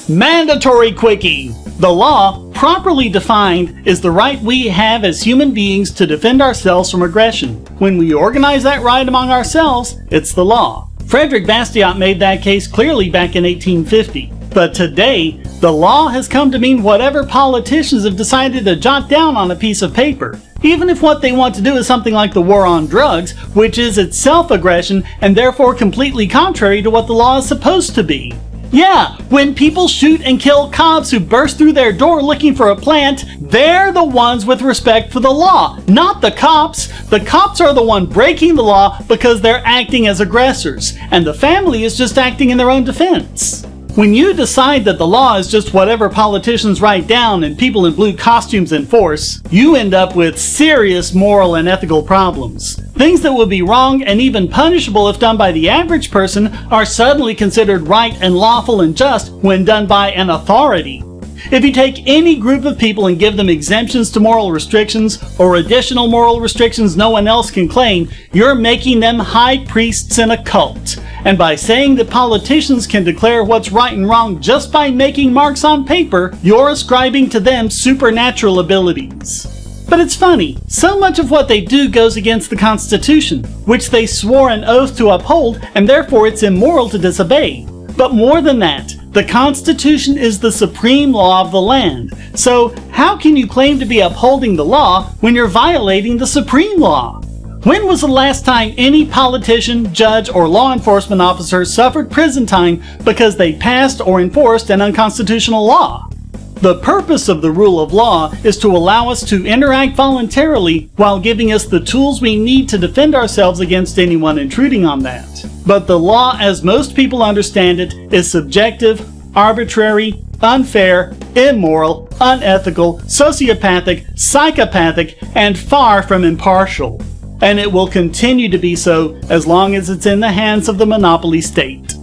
Mandatory Quickie! The law, properly defined, is the right we have as human beings to defend ourselves from aggression. When we organize that right among ourselves, it's the law. Frederick Bastiat made that case clearly back in 1850. But today, the law has come to mean whatever politicians have decided to jot down on a piece of paper. Even if what they want to do is something like the war on drugs, which is itself aggression and therefore completely contrary to what the law is supposed to be. Yeah, when people shoot and kill cops who burst through their door looking for a plant, they're the ones with respect for the law, not the cops. The cops are the one breaking the law because they're acting as aggressors, and the family is just acting in their own defense. When you decide that the law is just whatever politicians write down and people in blue costumes enforce, you end up with serious moral and ethical problems. Things that would be wrong and even punishable if done by the average person are suddenly considered right and lawful and just when done by an authority. If you take any group of people and give them exemptions to moral restrictions or additional moral restrictions no one else can claim, you're making them high priests in a cult. And by saying that politicians can declare what's right and wrong just by making marks on paper, you're ascribing to them supernatural abilities. But it's funny, so much of what they do goes against the Constitution, which they swore an oath to uphold, and therefore it's immoral to disobey. But more than that, the Constitution is the supreme law of the land. So how can you claim to be upholding the law when you're violating the supreme law? When was the last time any politician, judge, or law enforcement officer suffered prison time because they passed or enforced an unconstitutional law? The purpose of the rule of law is to allow us to interact voluntarily while giving us the tools we need to defend ourselves against anyone intruding on that. But the law, as most people understand it, is subjective, arbitrary, unfair, immoral, unethical, sociopathic, psychopathic, and far from impartial. And it will continue to be so as long as it's in the hands of the monopoly state.